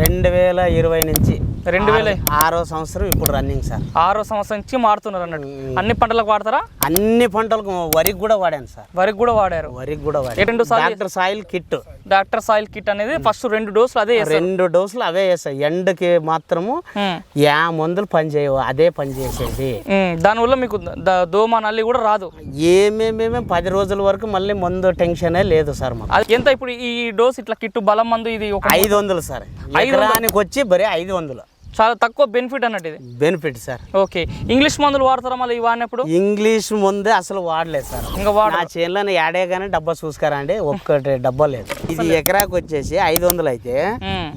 2020 నుంచి 2006 సంవత్సరం ఇప్పుడు రన్నింగ్ సార్. 6వ సంవత్సరం నుంచి మారుతున్నారు అన్నట్టు. అన్ని పంటలకు వాడతారా? అన్ని పంటలకు, వరికి కూడా వాడాను సార్. వరికి కూడా వాడారు. వరికి కూడా వాడాను. Doctor soil kit. Doctor soil kit అనేది ఫస్ట్ 2 డోసులు అదే 2 డోసులు అవే వేస్తాయి. ఎండకి మాత్రము మందులు పని చేయవు, అదే పని చేసేది. దానివల్ల మీకు దోమ నల్లి కూడా రాదు. ఏమేమేమే 10 రోజుల వరకు మళ్ళీ మందు టెన్షనే లేదు సార్ మాకు. ఎంత ఇప్పుడు ఈ డోస్ ఇట్లా కిట్టు బలం మందు ఇది 500 సార్. ఎకరానికి వచ్చి బరీ 500. చాలా తక్కువ బెనిఫిట్ అన్నట్టు ఇది. Benefit sir. ఓకే. ఇంగ్లీష్ మందులు వాడతారా మళ్ళీ వాడినప్పుడు? ఇంగ్లీష్ ముందే అసలు వాడలేదు సార్. ఇంకా నా చేనులోనే యాడే కానీ డబ్బా చూసుకారా అండి, ఒక్కటి డబ్బా లేదు. ఇది ఎకరాకి వచ్చేసి 500 అయితే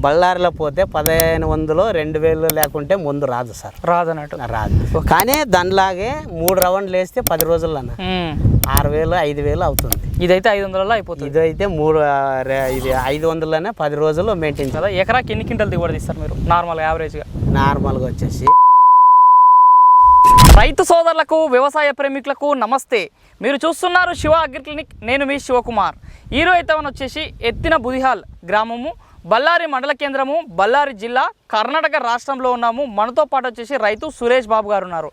బళ్ళారిలో పోతే 1500 2000 లేకుంటే ముందు రాదు సార్. రాదన్నట్టు. రాదు. కానీ దానిలాగే 3 రౌండ్లు వేస్తే 10 రోజుల్లోనే 6000 5000 అవుతుంది. ఇదైతే 500లో అయిపోతుంది. ఇదైతే ఇది 500లోనే 10 రోజులు మెయింటైన్ కదా. ఎకరాకి ఎన్ని క్వింటల్ దిగుబడి తీస్తారు మీరు నార్మల్ యావరేజ్గా? నార్మల్గా వచ్చేసి రైతు సోదరులకు, వ్యవసాయ ప్రేమికులకు నమస్తే. మీరు చూస్తున్నారు శివ అగ్రి క్లినిక్. నేను మీ శివకుమార్. ఈరోజు అయితే మనం వచ్చేసి ఎత్తిన బుదిహాల్ గ్రామము, బళ్ళారి మండల కేంద్రము, బళ్ళారి జిల్లా, కర్ణాటక రాష్ట్రంలో ఉన్నాము. మనతో పాటు వచ్చేసి రైతు సురేష్ బాబు గారు ఉన్నారు.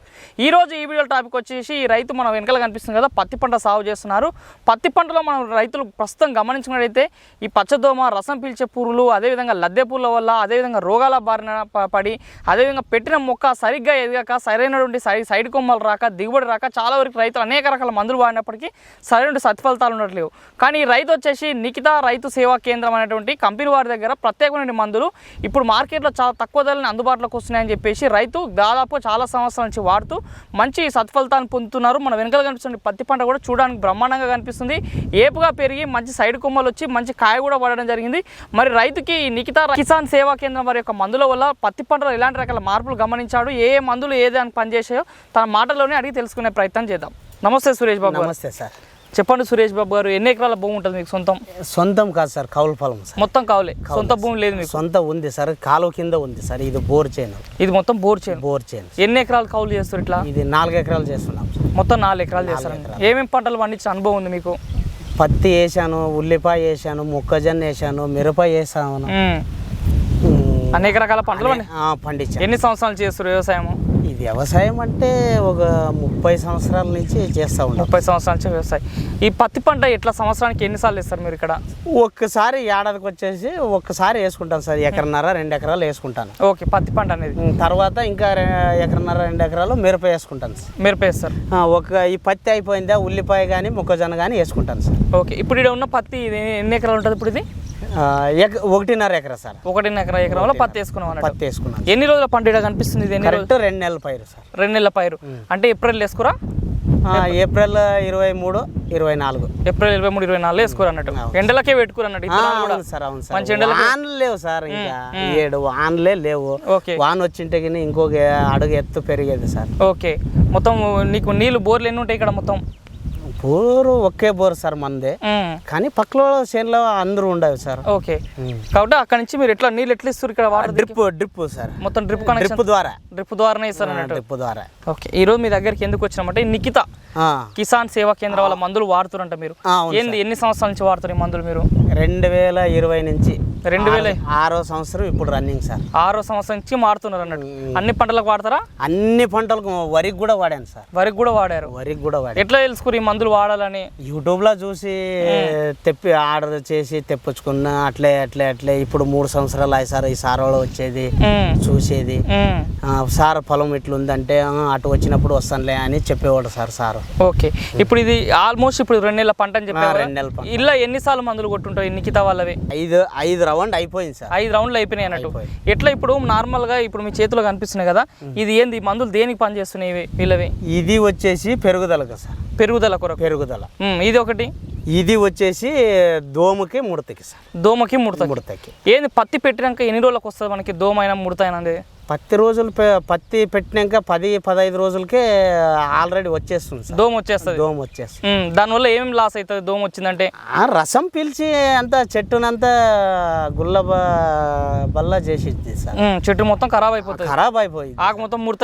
ఈరోజు ఈ వీడియో టాపిక్ వచ్చేసి ఈ రైతు మన వెనకాల కనిపిస్తుంది కదా, పత్తి పంట సాగు చేస్తున్నారు. పత్తి పంటలో మనం రైతులు ప్రస్తుతం గమనించుకున్నట్టయితే ఈ పచ్చదోమ, రసం పీల్చే పురుగులు, అదేవిధంగా లద్దె పూల వల్ల, అదేవిధంగా రోగాల బారిన పడి, అదేవిధంగా పెట్టిన మొక్క సరిగ్గా ఎదగక, సరైనటువంటి సైడ్ కొమ్మలు రాక, దిగుబడి రాక చాలా వరకు రైతులు అనేక రకాల మందులు వాడినప్పటికీ సరైన సత్ఫలితాలు ఉండట్లేవు. కానీ ఈ రైతు వచ్చేసి నిఖితా రైతు సేవా కేంద్రం అనేటువంటి కంపెనీ వారి దగ్గర ప్రత్యేకమైన మందులు ఇప్పుడు మార్కెట్లో చాలా తక్కువ ధరలను అందుబాటులోకి వస్తున్నాయని చెప్పేసి రైతు దాదాపు చాలా సంవత్సరాల నుంచి వాడుతూ మంచి సత్ఫలితాలను పొందుతున్నారు. మన వెనకాల కనిపిస్తున్న పత్తి పంట కూడా చూడడానికి బ్రహ్మాండంగా కనిపిస్తుంది. ఏపుగా పెరిగి మంచి సైడ్ కొమ్మలు వచ్చి మంచి కాయ కూడా పడడం జరిగింది. మరి రైతుకి నిఖితా కిసాన్ సేవా కేంద్రం వారి యొక్క మందుల వల్ల పత్తి పంటలో ఎలాంటి రకాల మార్పులు గమనించాడు, ఏ మందులు ఏదానికి పనిచేసాయో తన మాటలోనే అడిగి తెలుసుకునే ప్రయత్నం చేద్దాం. నమస్తే సురేష్ బాబు. నమస్తే సార్. చెప్పండి సురేష్ బాబు గారు, ఎన్ని ఎకరాల భూమి ఉంటుంది మీకు? సొంతం కాదు సార్, కౌలు పొలం సార్. మొత్తం కౌలే, సొంత భూమి లేదు మీకు? సొంత ఉంది సార్, కాలువ కింద ఉంది సార్. ఇది బోర్ చేను. ఇది మొత్తం బోర్ చేను. బోర్ చేను. ఎన్ని ఎకరాలు కౌలు చేస్తారు ఇట్లా? ఇది 4 ఎకరాలు చేస్తున్నాం. మొత్తం 4 ఎకరాలు చేస్తారు. ఏమేమి పంటలు పండించిన అనుభవం ఉంది మీకు? పత్తి వేసాను, ఉల్లిపాయ వేసాను, మొక్కజొన్న వేసాను, మిరప వేసాను, అనేక రకాల పంటలు పండించాను. ఎన్ని సంవత్సరాలు చేస్తారు వ్యవసాయం? ఈ వ్యవసాయం అంటే ఒక 30 సంవత్సరాల నుంచి చేస్తూ ఉంటాం. 30 సంవత్సరాల నుంచి వ్యవసాయం. ఈ పత్తి పంట ఎట్లా సంవత్సరానికి ఎన్నిసార్లు వేస్తారు మీరు ఇక్కడ? ఒక్కసారి ఏడాదికి వచ్చేసి ఒక్కసారి వేసుకుంటాను సార్. 1.5 ఎకరాలు వేసుకుంటాను. ఓకే. పత్తి పంట అనేది తర్వాత ఇంకా 1.5 2 ఎకరాలు మిరప వేసుకుంటాను సార్. మిరప వేస్తారు. ఈ పత్తి అయిపోయిందా ఉల్లిపాయ కానీ మొక్కజొన్న కానీ వేసుకుంటాను సార్. ఓకే. ఇప్పుడు ఇక్కడ ఉన్న పత్తి ఎన్ని ఎకరాలు ఉంటుంది ఇప్పుడు? ఇది 1.5 ఎకరా సార్. 1.5 ఎకరంలో పత్తి వేసుకున్నాం. పత్తి వేసుకున్నాను. ఎన్ని రోజుల పంట ఇక్కడ కనిపిస్తుంది? ఇది 2 నెలల పైరు సార్. 2 నెలల పైరు అంటే ఏప్రిల్ వేసుకోరా? ఏప్రిల్ 23 24. ఏప్రిల్ 23 24 వేసుకోరు అన్నట్టు. ఎండలకే పెట్టుకోరు అన్నట్టు సార్. అవును సార్. మంచి ఎండలు వానలు లేవు సార్. ఇంకా 7 వానలే లేవు. వాన వచ్చింటే కానీ ఇంకొక అడుగు ఎత్తు పెరిగేది సార్. ఓకే. మొత్తం నీకు నీళ్ళు బోర్లు ఎన్ని ఉంటాయి ఇక్కడ? మొత్తం బోరు ఒకే బోర్ సార్ మందే, కానీ పక్కలో చేనులో అందరూ ఉండవు సార్. ఓకే. కాబట్టి అక్కడ నుంచి మీరు ఎట్లా నీళ్ళు ఎట్లా ఇస్తారు ఇక్కడ? Water drip sir. మొత్తం డ్రిప్ కనెక్షన్ డ్రిప్ ద్వారానే ఇస్తారు అన్నట్టు. డ్రిప్ ద్వారా. ఓకే. ఈ రోజు మీ దగ్గరికి ఎందుకు వచ్చినామంటే నిఖితా కిసాన్ సేవా కేంద్రం వాళ్ళ మందులు వాడుతారంట మీరు. ఎన్ని సంవత్సరాల నుంచి వాడుతారు ఈ మందులు మీరు? 2020 నుంచి 2006 సంవత్సరం ఇప్పుడు రన్నింగ్ సార్. 6వ సంవత్సరం నుంచి మారుతున్నారు అన్నట్టు. అన్ని పంటలకు వాడతారా? అన్ని పంటలకు. వరికి కూడా వాడాను సార్. వరికి కూడా వాడారు. వరికి కూడా వాడాను. ఎట్లా తెలుసుకుని ఈ మందులు వాడాలని? యూట్యూబ్ లో చూసి ఆర్డర్ చేసి తెప్పించుకున్నా. అట్లే ఇప్పుడు 3 సంవత్సరాలు అయ్యి సార్. ఈ సార్ వాళ్ళు వచ్చేది చూసేది, సార్ పొలం ఇట్లుందంటే అటు వచ్చినప్పుడు వస్తానులే అని చెప్పేవాడు సార్. ఓకే. ఇప్పుడు ఇది ఆల్మోస్ట్ ఇప్పుడు 2 నెలల పంట అని చెప్పారు. 2 నెలల పంట. ఇలా ఎన్నిసార్లు మందులు కొట్టుంటాయి నిఖితా వాళ్ళవి? 5 రౌండ్ అయిపోయింది సార్. 5 రౌండ్లు అయిపోయినాయి అన్నట్టు. ఎట్లా ఇప్పుడు నార్మల్ గా ఇప్పుడు మీ చేతిలో కనిపిస్తున్నాయి కదా, ఇది ఏంది మందులు దేనికి పనిచేస్తున్నాయి వీళ్ళవి? ఇది వచ్చేసి పెరుగుదలకు సార్. పెరుగుదల కొరకు. పెరుగుదల. ఇది ఒకటి. ఇది వచ్చేసి దోమకి ముడతకి సార్. దోమకి ముడతకి. ఏంది పత్తి పెట్టినాక ఎన్ని రోజులకు వస్తుంది మనకి దోమ అయినా ముడత అయినా? పత్తి పెట్టినాక 10-15 రోజులకే ఆల్రెడీ వచ్చేస్తుంది సార్. దోమ వచ్చేస్తుంది. దానివల్ల ఏమేమి లాస్ అవుతుంది దోమ వచ్చిందంటే? రసం పీల్చి అంతా చెట్టునంతా గుల్ల బల్ల చేసిద్ది సార్. చెట్టు మొత్తం ఖరాబ్ అయిపోతుంది. అయిపోయింది. ఆకు మొత్తం ముడత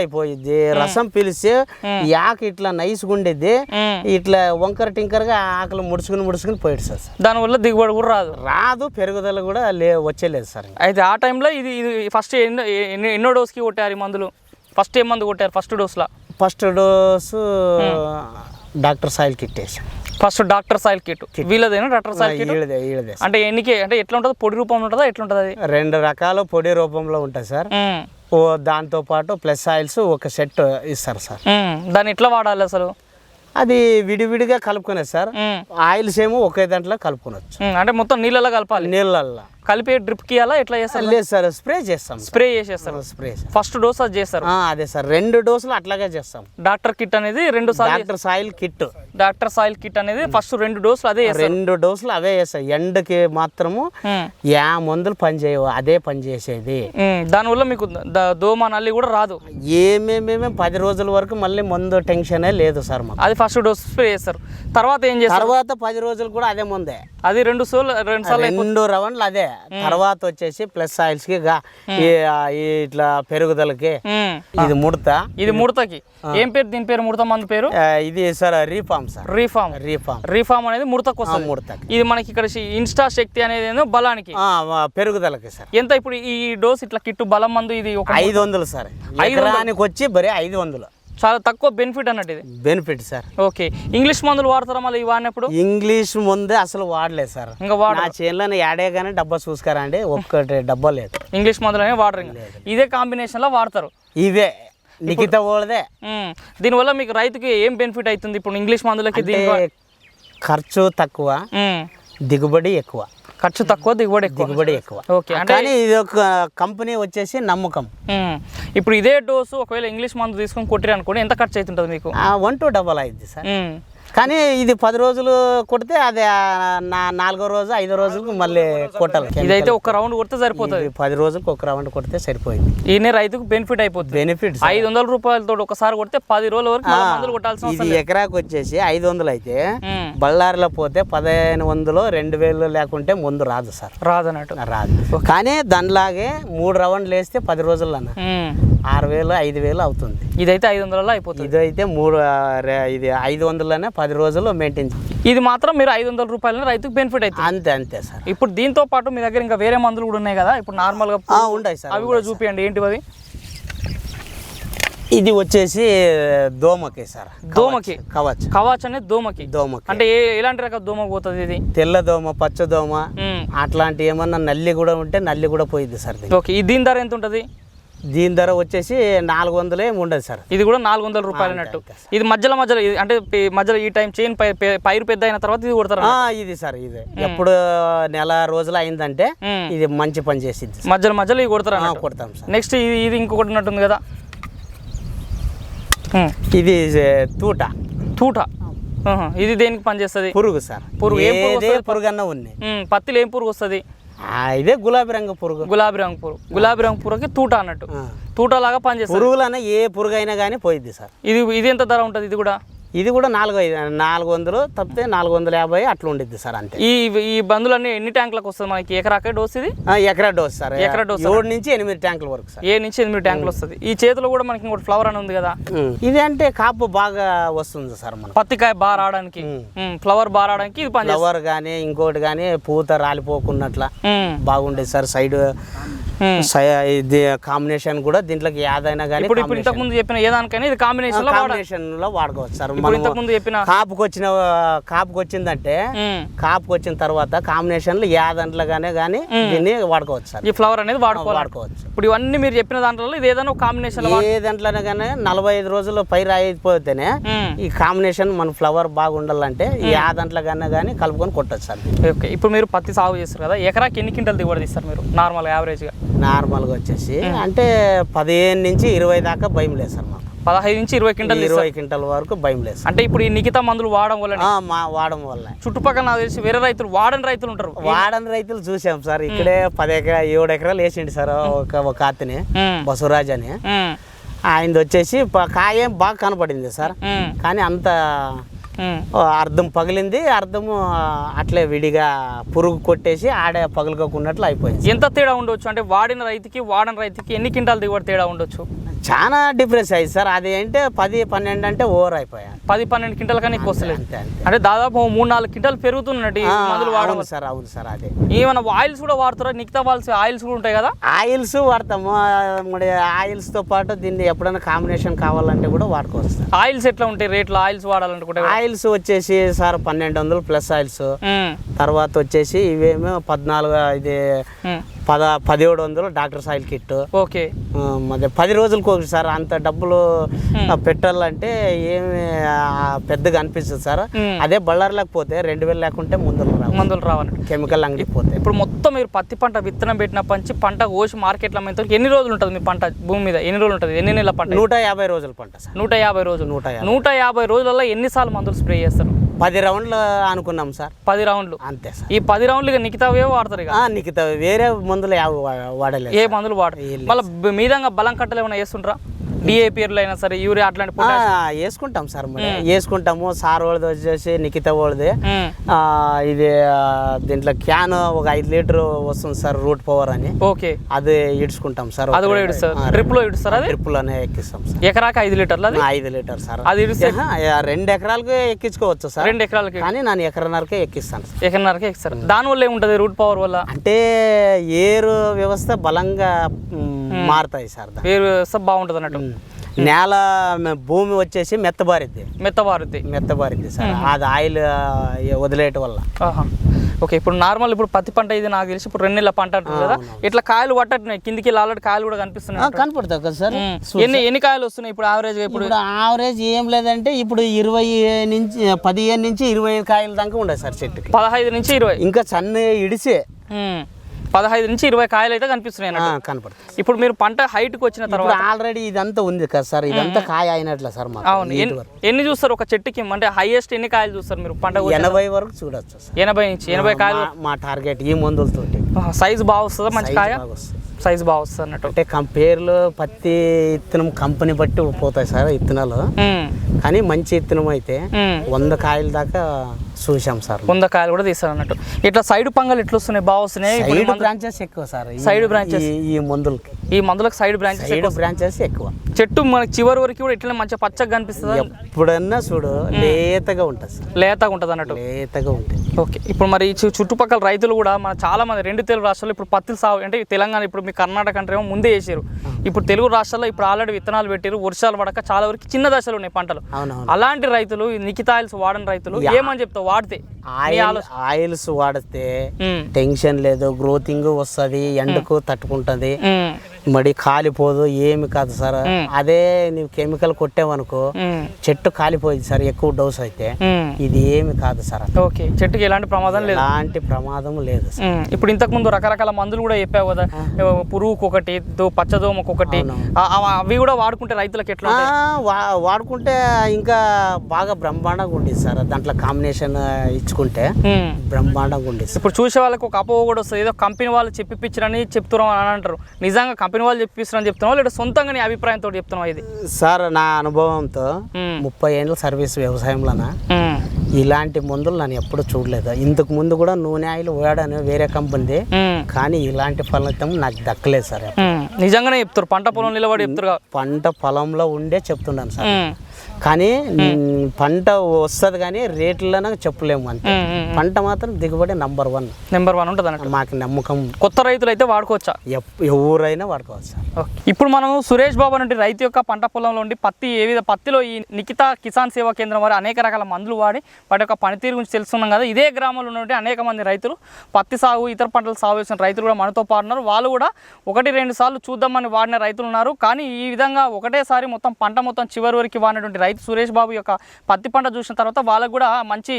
అయిపోయింది. రసం పీల్చి యాక్ ఇట్లా నైస్గా ఉండేది పండిద్ది ఇట్లా వంకర టింకరగా ఆకలి ముడుచుకుని పోయాడు సార్. దానివల్ల దిగుబడి కూడా రాదు పెరుగుదల కూడా వచ్చేలేదు సార్. అయితే ఆ టైంలో ఇది ఫస్ట్ ఎన్నో డోస్కి కొట్టారు ఈ మందులు? ఫస్ట్ ఏం మందు కొట్టారు ఫస్ట్ డోస్లో? First dose doctor soil kit వేసాం. ఫస్ట్ డాక్టర్ సాయిల్ కిట్ వీళ్ళదేనా? డాక్టర్ సాయిల్ కిట్ అంటే అంటే ఎట్లా ఉంటుంది? పొడి రూపంలో ఉంటుందా ఎట్లా ఉంటుంది అది? 2 రకాల పొడి రూపంలో ఉంటుంది సార్. దాంతో పాటు ప్లస్ ఆయిల్స్ ఒక సెట్ ఇస్తారు సార్. దాన్ని ఎట్లా వాడాలి అసలు? అది విడివిడిగా కలుపుకునేది సార్. ఆయిల్స్ ఏమో ఒకే దాంట్లో కలుపుకోవచ్చు. అంటే మొత్తం నీళ్ళలో కలపాలి? నీళ్ళల్లో కలిపి డ్రిప్ కి అలా ఎట్లా చేస్తారు? లేదు సార్, స్ప్రే చేస్తాం. స్ప్రే చేసేస్తారు. స్ప్రే ఫస్ట్ డోస్ అది చేస్తారు. అదే సార్, 2 డోసులు అట్లాగే చేస్తాం. డాక్టర్ కిట్ అనేది 2 సార్లు. Doctor soil kit. Doctor soil kit అనేది ఫస్ట్ 2 డోసులు అదే 2 డోసులు అవే చేస్తాయి. ఎండకి మాత్రము మందులు పని చేయవు, అదే పని చేసేది. దానివల్ల మీకు దోమ నల్లి కూడా రాదు. ఏమేమేమే 10 రోజుల వరకు మళ్ళీ మందు టెన్షనే లేదు సార్ మాకు. అది ఫస్ట్ డోస్ స్ప్రే చేస్తారు. తర్వాత ఏం చేస్తారు? తర్వాత 10 రోజులు కూడా అదే మందే. అది 2 సార్లు 2 రౌండ్లు అదే. తర్వాత వచ్చేసి ప్లస్ ఆయిల్స్ కి ఇట్లా పెరుగుదలకి ఇది ముడత. ఇది ముడతకి ఏం పేరు? దీని పేరు ముడత మందు పేరు ఇది సార్ రీఫామ్ సార్. రీఫామ్ అనేది ముడతకు వస్తుంది. ముడతకి ఇది మనకి ఇక్కడ ఇన్స్టా శక్తి అనేది బలానికి పెరుగుదలకి సార్. ఎంత ఇప్పుడు ఈ డోస్ ఇట్లా కిట్టు బలం మందు ఇది 500 సార్. ఎకరానికి వచ్చి బరీ 500. చాలా తక్కువ బెనిఫిట్ అన్నట్టు ఇది. Benefit sir. ఓకే. ఇంగ్లీష్ మందులు వాడతారా మళ్ళీ వాడినప్పుడు? ఇంగ్లీష్ ముందే అసలు వాడలేదు సార్. ఇంకా నా చేనులో యాడే కానీ డబ్బా చూసుకారా అండి, ఒక్కటి డబ్బా లేదు. ఇంగ్లీష్ మందులు అనేవి వాడరు. ఇదే కాంబినేషన్ లో వాడతారు. ఇవే నిఖిత ఓడదే. దీనివల్ల మీకు రైతుకి ఏం బెనిఫిట్ అవుతుంది? ఇప్పుడు ఇంగ్లీష్ మందులకి ఖర్చు తక్కువ, దిగుబడి ఎక్కువ. ఖర్చు తక్కువ, దిగుబడి ఎక్కువ. ఓకే. అంటే ఇది ఒక కంపెనీ వచ్చేసి నమ్మకం. ఇప్పుడు ఇదే డోసు ఒకవేళ ఇంగ్లీష్ మందు తీసుకొని కొట్టిరు అనుకోండి, ఎంత ఖర్చు అవుతుంటుంది మీకు? 1 to 2 అయింది సార్. కానీ ఇది 10 రోజులు కొడితే అది 4వ రోజు 5వ రోజులకు మళ్ళీ కొట్టాలి. ఇదైతే ఒక రౌండ్ కొడితే సరిపోతుంది. 10 రోజులకు ఒక రౌండ్ కొడితే సరిపోయింది. ఈయన రైతుకు బెనిఫిట్ అయిపోతుంది. 500 రూపాయలతో ఒకసారి కొడితే 10 రోజుల వరకు మందులు కొట్టాల్సిన ఇది ఎకరాకు వచ్చేసి 500 అయితే బళ్ళారిలో పోతే 1500 2000 లేకుంటే ముందు రాదు సార్. రాదు. కానీ దానిలాగే 3 రౌండ్లు వేస్తే 10 రోజుల్లో 6000 5000 అవుతుంది. ఇదైతే 500లో అయిపోతుంది. ఇదైతే ఇది 500లోనే 10 రోజుల్లో మెయింటైన్. ఇది మాత్రం మీరు 500 రూపాయలని రైతుకు బెనిఫిట్ అవుతుంది. అంతే సార్. ఇప్పుడు దీంతో పాటు మీ దగ్గర ఇంకా వేరే మందులు కూడా ఉన్నాయి కదా ఇప్పుడు నార్మల్గా? ఉంటాయి సార్. అవి కూడా చూపియండి. ఏంటివి అవి? ఇది వచ్చేసి దోమకి సార్. దోమకి కవచ్ అనేది దోమకి. అంటే ఎలాంటి రకాల దోమ పోతుంది ఇది? తెల్ల దోమ, పచ్చ దోమ, అట్లాంటి ఏమన్నా నల్లి కూడా ఉంటే నల్లి కూడా పోయింది సార్. ఓకే. దీని ధర ఎంత ఉంటుంది? దీని ధర వచ్చేసి 400 ఉండదు సార్. ఇది కూడా 400 రూపాయలు అన్నట్టు. ఇది మధ్యలో అంటే మధ్యలో ఈ టైం చైన్ పైరు పెద్ద అయిన తర్వాత ఇది కొడతారు. ఇది సార్ ఇది ఎప్పుడు నెల రోజులు అయిందంటే ఇది మంచి పని చేసింది. మధ్యలో ఇది కొడతారు. కొడతాం సార్. నెక్స్ట్ ఇది ఇంకొకటి ఉన్నట్టుంది కదా, ఇది తూట. ఇది దేనికి పని చేస్తుంది? పురుగు సార్. పురుగు అన్న ఉన్నాయి. పత్తిలో ఏం పురుగు వస్తుంది? ఇదే గులాబీ రంగు పురుగు. గులాబీ రంగు పురుగుకి తూట అన్నట్టు. తూట లాగా పనిచేస్తుంది. పురుగులన్నా ఏ పురుగు అయినా కానీ పోయిద్ది సార్. ఇది ఎంత ధర ఉంటుంది? ఇది కూడా 400 తప్పితే 450 అట్లా ఉండిద్ది సార్. అంతే. ఈ బందులన్నీ ఎన్ని ట్యాంకులకు వస్తుంది మనకి? ఎకరాకే డోస్ ఇది? ఎకరా డోస్ సార్. 7 నుంచి 8 ట్యాంకుల వరకు సార్. 7 నుంచి 8 ట్యాంకులు వస్తుంది. ఈ చేతిలో కూడా మనకి ఇంకోటి ఫ్లవర్ అని ఉంది కదా, ఇది అంటే కాపు బాగా వస్తుంది సార్. మన పత్తికాయ బాగా రావడానికి, ఫ్లవర్ బాగా రావడానికి ఇది పని. ఫ్లవర్ కానీ ఇంకోటి కానీ పూత రాలిపోకున్నట్లా బాగుండేది సార్. సైడ్ ఇది కాంబినేషన్ కూడా దీంట్లోకి ఏదైనా కానీ ఇప్పుడు ఇంతకు ముందు చెప్పిన ఏదానికైనా ఇది కాంబినేషన్ లో వాడుకోవచ్చు సార్. ఇంతకు ముందు చెప్పిన కాపుకి వచ్చిందంటే కాపుకి వచ్చిన తర్వాత కాంబినేషన్ లో ఏ దాంట్లో కానీ దీన్ని వాడుకోవచ్చు సార్. ఈ ఫ్లవర్ అనేది వాడుకోవచ్చు. ఇప్పుడు ఇవన్నీ మీరు చెప్పిన దాంట్లో ఇది ఏదైనా కాంబినేషన్ ఏ దాంట్లోనే కానీ 45 రోజులు పైరు అయిపోతేనే ఈ కాంబినేషన్ మన ఫ్లవర్ బాగా ఉండాలంటే ఏ దాంట్లో కానీ కలుపుకొని కొట్టచ్చు సార్. ఓకే. ఇప్పుడు మీరు పత్తి సాగు చేస్తారు కదా, ఎకరాకి ఎన్ని క్వింటల్ దిగుబడి తీస్తారు మీరు నార్మల్ యావరేజ్గా? నార్మల్గా వచ్చేసి అంటే 15 నుంచి 20 దాకా భయం లేదు సార్ మాకు. 15 నుంచి 20 క్వింటల్ 20 క్వింటల్ వరకు భయం లేదు. అంటే ఇప్పుడు ఈ నిఖితా మందులు వాడడం వల్ల చుట్టుపక్కల నాకు తెలిసి వేరే రైతులు వాడని రైతులు ఉంటారు. వాడని రైతులు చూసాం సార్. ఇక్కడే 7 ఎకరాలు వేసిండు సార్ ఒక అతని బసవరాజ్ అని. ఆయనది వచ్చేసి కాయ బాగా కనపడింది సార్. కానీ అంత అర్థం పగిలింది, అర్థము అట్లే విడిగా పురుగు కొట్టేసి ఆడే పగలుకోకున్నట్లు అయిపోయింది. ఎంత తేడా ఉండొచ్చు? అంటే వాడిన రైతుకి వాడని రైతుకి ఎన్ని క్వింటాల్ దిగుబడి తేడా ఉండొచ్చు? చాలా డిఫరెన్స్ అయ్యింది సార్. అది అంటే 10-12 అంటే ఓవర్ అయిపోయా. 10-12 క్వింటల్ కానీ ఎక్కువ వస్తలేదు. అంతే అంతే. అంటే దాదాపు 3-4 క్వింటల్ పెరుగుతున్నట్టు ఈ మందులు వాడడం. అవును సార్ అదే. ఏమైనా ఆయిల్స్ కూడా వాడుతారా? నిక్తా వాల్స్ ఆయిల్స్ కూడా ఉంటాయి కదా? ఆయిల్స్ వాడతాము. మరి ఆయిల్స్తో పాటు దీన్ని ఎప్పుడైనా కాంబినేషన్ కావాలంటే కూడా వాడుకోవచ్చు సార్. ఆయిల్స్ ఎట్లా ఉంటాయి రేట్లు? ఆయిల్స్ వాడాలనుకుంటే ఆయిల్స్ వచ్చేసి సార్ 1200 ప్లస్ ఆయిల్స్. తర్వాత వచ్చేసి ఇవేమో 14 ఇది 1700 డాక్టర్స్ ఆయిల్ కిట్. ఓకే. మరి 10 రోజులకు ఒకటి సార్. అంత డబ్బులు పెట్టాలంటే ఏమి పెద్దగా అనిపిస్తుంది సార్. అదే బళ్ళార్లకు పోతే 2000 లేకుంటే మందులు రావాలి. కెమికల్ అంగడికి పోతే. ఇప్పుడు మొత్తం మీరు పత్తి పంట విత్తనం పెట్టిన పంచి పంట కోసి మార్కెట్లో అమ్మేంత ఎన్ని రోజులు ఉంటుంది మీ పంట భూమి మీద? ఎన్ని రోజులు ఉంటుంది? ఎన్ని నెలల పంట? 150 రోజుల పంట సార్. 150 రోజులు. 150 రోజులలో ఎన్నిసార్లు మందులు స్ప్రే చేస్తారు? 10 రౌండ్లు అనుకున్నాం సార్. 10 రౌండ్లు అంతే సార్. ఈ 10 రౌండ్లు ఇక నిఖితావే వాడతారు ఇక? నిఖితా వేరే మందులు వాడలేదు. ఏ మందులు వాడరు? మళ్ళీ మీదంగా బలం కట్టలు ఏమైనా వేస్తుంటారా? డిఏపీలు అయినా సరే, యూరియా అట్లాంటి వేసుకుంటాం సార్. వేసుకుంటాము. సార్ వాళ్ళది వచ్చేసి నిఖితా వాళ్ళది ఇది దీంట్లో క్యాన్ ఒక 5 లీటర్ వస్తుంది సార్, రూట్ పవర్ అని. ఓకే. అది ఇడ్చుకుంటాం సార్. అది కూడా ఇడుస్తారు? డ్రిప్ లో ఇడుస్తారు? అది డ్రిప్ లోనే ఎక్కిస్తాం సార్. ఎకరాకి 5 లీటర్లు? 5 లీటర్ సార్. అది ఇడిస్తే 2 ఎకరాలకు ఎక్కించుకోవచ్చు సార్. 2 ఎకరాలకి కానీ నేను ఎకరన్నరకే ఎక్కిస్తాను. ఎకరన్నరకే ఎక్కిస్తారు. దానివల్ల ఏముంటుంది రూట్ పవర్ వల్ల? అంటే ఏరు వ్యవస్థ బలంగా మారుతాయి సార్. ఏరు వ్యవస్థ బాగుంటుంది అన్నట్టు. నేల భూమి వచ్చేసి మెత్తబారుద్ది సార్. అది ఆయిల్ వదిలేయటం వల్ల. ఓకే. ఇప్పుడు నార్మల్ ఇప్పుడు పత్తి పంట ఇది నాకు తెలిసి ఇప్పుడు 2 నెలల పంట అంటుంది కదా, ఇట్లా కాయలు పట్టట్టు కిందికి ఆల్రెడీ కాయలు కూడా కనిపిస్తున్నాయి. కనపడతాయి కదా సార్. ఎన్ని కాయలు వస్తున్నాయి ఇప్పుడు యావరేజ్? ఇప్పుడు యావరేజ్ ఏం లేదంటే ఇప్పుడు 15 నుంచి 25 కాయల దాకా ఉండదు సార్ చెట్టుకి. 15 నుంచి 20 ఇంకా సన్న ఇడిసే 15 నుంచి 20 కాయలు అయితే కనిపిస్తున్నాయి. కనపడుతుంది. ఇప్పుడు మీరు పంట హైట్ కి వచ్చిన తర్వాత ఆల్రెడీ ఇదంతా ఉంది కదా సార్. ఇదంతా కాయ అయినట్లే సార్. అవును. ఎన్ని చూస్తారు ఒక చెట్టుకి? అంటే హైయెస్ట్ ఎన్ని కాయలు చూస్తారు మీరు పంట? 80 వరకు చూడొచ్చు సార్. 80 నుంచి 80 కాయలు మా టార్గెట్ ఈ మందులతో. సైజ్ బాగా వస్తుందా? మంచి కాయ సైజ్ బాగా వస్తుంది అన్నట్టు. అంటే పేర్లు పత్తి ఇత్తనం కంపెనీ బట్టి పోతాయి సార్ ఇత్తనాలు. కానీ మంచి ఇత్తనం అయితే 100 కాయల దాకా చూసాం సార్. 100 కాయలు కూడా తీస్తారు అన్నట్టు. ఇట్లా సైడ్ పంగలు ఎట్లా వస్తున్నాయి? బాగా వస్తున్నాయి. సైడ్ బ్రాంచెస్ ఎక్కువ సార్. సైడ్ బ్రాంచెస్ ఈ మందులకు సైడ్ బ్రాంచెస్ ఎక్కువ. చెట్టు మనకి చివరి వరకు కూడా ఇట్లా మంచిగా పచ్చగా కనిపిస్తుంది. ఎప్పుడన్నా చూడు లేతగా ఉంటుంది సార్. లేతగా ఉంటుంది అన్నట్టు. లేతగా ఉంటుంది. ఓకే. ఇప్పుడు మరి చుట్టుపక్కల రైతులు కూడా మన చాలా మంది 2 తెలుగు రాష్ట్రాల్లో ఇప్పుడు పత్తి సాగు అంటే తెలంగాణ, ఇప్పుడు మీ కర్ణాటక అంటే ఏమో ముందే వేసారు. ఇప్పుడు తెలుగు రాష్ట్రాల్లో ఇప్పుడు ఆల్రెడీ విత్తనాలు పెట్టారు. వర్షాలు పడక చాలా వరకు చిన్న దశలు ఉన్నాయి పంటలు. అలాంటి రైతులు నిఖితా ఆయిల్స్ వాడని రైతులు ఏమని చెప్తావు? వాడితే ఆయిల్స్ వాడితే టెన్షన్ లేదు, గ్రోతింగ్ వస్తుంది, ఎండకు తట్టుకుంటది, మడి కాలిపోదు, ఏమి కాదు సార్. అదే నీవు కెమికల్ కొట్టావనుకో చెట్టు కాలిపోయింది సార్ ఎక్కువ డోస్ అయితే. ఇది ఏమి కాదు సార్. ఓకే. చెట్టుకి ఎలాంటి ప్రమాదం లేదు? ఎలాంటి ప్రమాదం లేదు సార్. ఇప్పుడు ఇంతకు ముందు రకరకాల మందులు కూడా చెప్పావు కదా, పురుగుకు ఒకటి, పచ్చదోమకు ఒకటి, అవి కూడా వాడుకుంటే రైతులకు ఎట్లా? వాడుకుంటే ఇంకా బాగా బ్రహ్మాండంగా ఉండేది సార్. దాంట్లో కాంబినేషన్ ఇచ్చుకుంటే బ్రహ్మాండంగా ఉండేది. ఇప్పుడు చూసే వాళ్ళకి ఒక అపోహ కూడా వస్తుంది, ఏదో కంపెనీ వాళ్ళు చెప్పిపించారని చెప్తున్నాం అని అంటారు. నిజంగా కంపెనీ వాళ్ళు చెప్పిస్తారని చెప్తున్నావు లేదా సొంతంగా నీ అభిప్రాయంతో చెప్తున్నావు? ఇది సార్ నా అనుభవంతో 30 ఏళ్ళ సర్వీస్ వ్యవసాయంలోనా ఇలాంటి మందులు నేను ఎప్పుడు చూడలేదు. ఇంతకు ముందు కూడా నూనె ఆయిల్ వాడాను వేరే కంపెనీ, కానీ ఇలాంటి ఫలితం నాకు దక్కలేదు సార్. నిజంగానే చెప్తారు, పంట పొలం నిలబడి చెప్తారు. పంట పొలంలో ఉండే చెప్తున్నాను సార్. కానీ పంట వస్తుంది కానీ రేట్లలో చెప్పలేము. అంతే. పంట మాత్రం దిగుబడి నెంబర్ 1 ఉంటుంది అన్నట్టు మాకు నమ్మకం. కొత్త రైతులు అయితే వాడుకోవచ్చా? ఎవరైనా వాడుకోవచ్చు సార్. ఇప్పుడు మనం సురేష్ బాబు నుండి రైతు యొక్క పంట పొలంలో ఉండి పత్తిలో ఈ నిఖితా కిసాన్ సేవా కేంద్రం వారి అనేక రకాల మందులు వాడి వాటి యొక్క పనితీరు గురించి తెలుసుకున్నాం కదా. ఇదే గ్రామంలో ఉన్నటువంటి అనేక మంది రైతులు పత్తి సాగు ఇతర పంటలు సాగు చేసిన రైతులు కూడా మనతో పాటున్నారు. వాళ్ళు కూడా 1-2 సార్లు చూద్దామని వాడిన రైతులు ఉన్నారు. కానీ ఈ విధంగా ఒకటేసారి పంట మొత్తం చివరి వరకు వాడినటువంటి రైతు సురేష్ బాబు యొక్క పత్తి పంట చూసిన తర్వాత వాళ్ళకు కూడా మంచి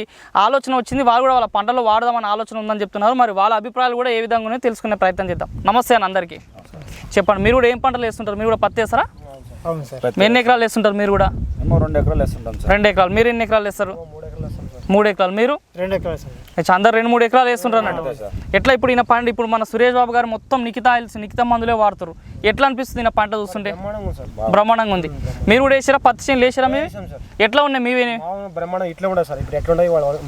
ఆలోచన వచ్చింది. వాళ్ళు కూడా వాళ్ళ పంటలో వాడదామని ఆలోచన ఉందని చెప్తున్నారు. మరి వాళ్ళ అభిప్రాయాలు కూడా ఏ విధంగా తెలుసుకునే ప్రయత్నం చేద్దాం. నమస్తే అని అందరికీ చెప్పండి. మీరు కూడా ఏం పంటలు వేస్తుంటారు? మీరు కూడా పత్తి వేస్తారా? అవును సార్. ఎన్ని ఎకరాలు వేస్తుంటారు మీరు కూడా? 2 ఎకరాలు వేస్తుంటాం సార్. 2 ఎకరాలు. మీరు ఎన్ని ఎకరాలు వేస్తారు? 3 ఎకరాలు. మీరు? 2 ఎకరాలు. అందరు 2-3 ఎకరాలు వేస్తుంటారు అన్నట్టు. ఎట్లా ఇప్పుడు ఈయన పంట ఇప్పుడు మన సురేష్ బాబు గారు మొత్తం నిఖితా మందులే వాడుతారు. ఎట్లా అనిపిస్తుంది ఈయన పంట చూస్తుంటే? బ్రహ్మాండంగా ఉంది. మీరు కూడా వేసారా? పత్తి చేను వేసారా? మీవి ఎట్లా ఉన్నాయి? మీవి బ్రహ్మాండం ఇట్లా ఉండదు సార్. ఇప్పుడు ఎట్లా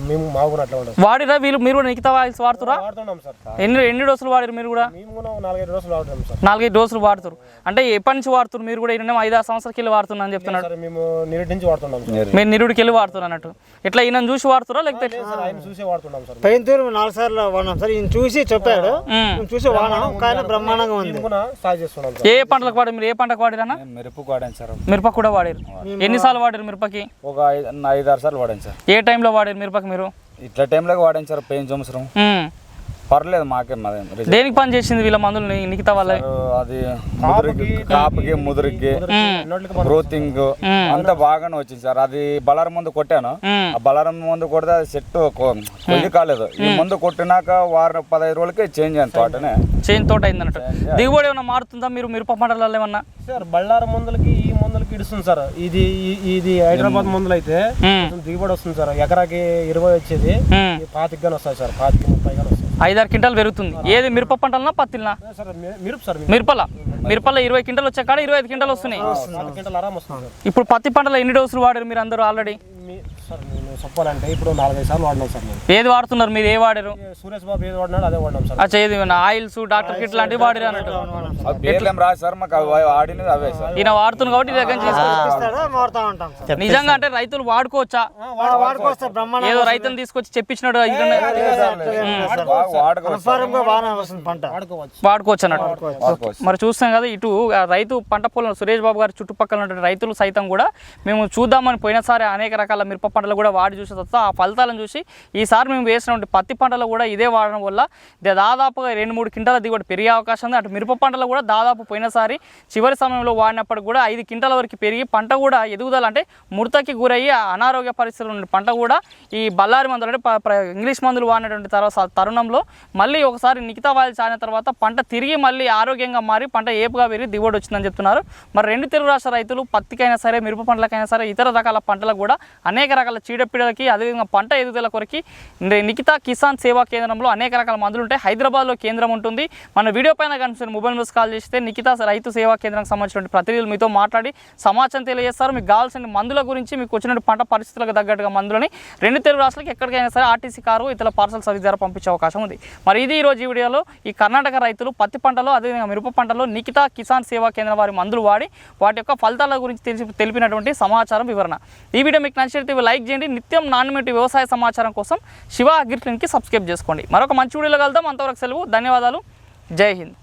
మేము మా కూడా అట్లా ఉండదు. వాడిరా వీళ్ళు? మీరు కూడా నిఖితా ఆయిల్స్ వాడుతురా? ఎన్ని డోసులు వాడారు మీరు కూడా? 4-5 డోసులు వాడుతాం సార్. 4-5 డోసులు వాడుతారు అంటే ఎప్పటి నుంచి వాడుతున్నారు మీరు కూడా? 5-6 సంవత్సరాలకి వెళ్ళి వాడుతున్నా అని చెప్తున్నారు. మేము నిరుడి నుంచి వాడుతున్నాం. మీరు నిరుడికి వెళ్ళి వాడుతున్నారు అన్నట్టు. ఎట్లా ఈయన చూసి వాడుతురా లేకపోతే చూసి వాడుతున్నాం సార్? పైన 4 సార్లు వాడినాం సార్. ఈయన చూసి చెప్పాడు, చూసి వాడినాం. కానీ బ్రహ్మాండంగా ఉంది. ఏ పంటలకు వాడారు మీరు? ఏ పంటకు వాడారన్నా? మిరపకు వాడాను సార్. మిరపకు కూడా వాడారు. ఎన్నిసార్లు వాడారు మిరపకి? ఒక 5-6 సార్లు వాడాను సార్. ఏ టైంలో వాడారు మిరపకి మీరు? ఇట్లా టైంలో వాడాను సార్. పోయిన సంవత్సరం పర్లేదు మాకే. దేనికి పని చేసింది వీళ్ళ మందులు నిఖితా వల్ల? అది కాపుకి ముదురుకి గ్రోతింగ్ అంతా బాగానే వచ్చింది సార్. అది బలారం మందు కొట్టాను. ఆ బలారం మందు కొడితే అది చెట్టు కొద్ది కాలేదు. ఈ మందు కొట్టినాక 15 రోజులకి చేంజ్ అయింది తోటనే. చేంజ్ తోట అయింది అన్నట్టు. దిగుబడి ఏమన్నా మారుతుందా మీరు మిరప పంటలలో ఏమన్నా? సార్ బళ్ళారం మందులకి ఈ మందులకి ఇడుస్తుంది సార్. ఇది హైదరాబాద్ మందులు అయితే దిగుబడి వస్తుంది సార్. ఎకరాకి 20 వచ్చేది 25 వస్తాయి సార్. 25-30 వస్తాయి. 5-6 క్వింటాలు పెరుగుతుంది. ఏది మిరప పంటలనా పత్తిలనా? మిరపల 20 క్వింటాలు వచ్చే కాడ 25 క్వింటాలు వస్తున్నాయి. ఇప్పుడు పత్తి పంటలో ఎన్ని డోసులు వాడారు మీరు అందరూ ఆల్రెడీ? చెప్పాలంటే ఇప్పుడు 4-5 సార్లు వాడినాం సార్. ఏది వాడుతున్నారు మీరు? ఏ వాడారు? సురేష్ బాబు ఏది వాడినాడు అదే వాడినాం సార్. అచ్చా, ఏది ఆయిల్స్ డాక్టర్ కిట్ లాంటివి వాడారు అన్నట్టు. ఈయన వాడుతుంది కాబట్టి నిజంగా అంటే రైతులు వాడుకోవచ్చా? ఏదో రైతులు తీసుకొచ్చి చెప్పించినట్టు వాడుకోవచ్చు అన్నట్టు. మరి చూస్తాం కదా ఇటు రైతు పంట పొలం సురేష్ బాబు గారి చుట్టుపక్కల ఉన్నటువంటి రైతులు సైతం కూడా మేము చూద్దామని పోయినసారి అనేక రకాల మిరప పంటలు కూడా వాడి చూసిన తర్వాత ఆ ఫలితాలను చూసి ఈసారి మేము వేసినటువంటి పత్తి పంటలు కూడా ఇదే వాడడం వల్ల దాదాపుగా 2-3 క్వింటాల దిగుబడి పెరిగే అవకాశం ఉంది. అటు మిరప పంటలు కూడా దాదాపు పోయినసారి చివరి సమయంలో వాడినప్పటికి కూడా 5 క్వింటాల వరకు పెరిగి పంట కూడా ఎదుగుదల అంటే ముడతకి గురయ్యి అనారోగ్య పరిస్థితులు ఉన్న పంట కూడా ఈ బళ్ళారి మందులు అంటే ఇంగ్లీష్ మందులు వాడినటువంటి తరుణంలో మళ్ళీ ఒకసారి నిఖితా ఆయిల్స్ ఆడిన తర్వాత పంట తిరిగి మళ్ళీ ఆరోగ్యంగా మారి పంట ఏపుగా పెరిగి దిగుబడి వచ్చిందని చెప్తున్నారు. మరి 2 తెలుగు రాష్ట్ర రైతులు పత్తికైనా సరే మిరప పంటలకైనా సరే ఇతర రకాల పంటలకు కూడా అనేక రకాల చీడపీడలకి అదేవిధంగా పంట ఎదుగుదల కొరకి నిఖితా కిసాన్ సేవా కేంద్రంలో అనేక రకాల మందులు ఉంటాయి. హైదరాబాద్లో కేంద్రం ఉంటుంది. మన వీడియో పైన కనిపిస్తున్న మొబైల్ నెంబర్స్ కాల్ చేస్తే నిఖితా రైతు సేవా కేంద్రానికి సంబంధించిన ప్రతినిధులు మీతో మాట్లాడి సమాచారం తెలియజేస్తారు. మీకు కావాల్సిన మందుల గురించి మీకు వచ్చిన పంట పరిస్థితులకు తగ్గట్టుగా మందులని 2 తెలుగు రాష్ట్రాలకు ఎక్కడికైనా సరే ఆర్టీసీ కారు ఇతర పార్సల్ సర్వీస్ ద్వారా పంపించే అవకాశం ఉంది. మరి ఇది ఈరోజు ఈ వీడియోలో ఈ కర్ణాటక రైతులు పత్తి పంటలో అదేవిధంగా మిరప పంటలో నిఖితా కిసాన్ సేవా కేంద్రం వారి మందులు వాడి వాటి యొక్క ఫలితాల గురించి తెలిపినటువంటి సమాచారం వివరణ. ఈ వీడియో మీకు నచ్చితే లైక్ చేయండి. నిత్యం నాణ్యమైన వ్యవసాయ సమాచారం కోసం శివ అగ్రి క్లినిక్కి సబ్స్క్రైబ్ చేసుకోండి. మరొక మంచి వీడియోలో కలుద్దాం. అంతవరకు సెలవు. ధన్యవాదాలు. జై హింద్.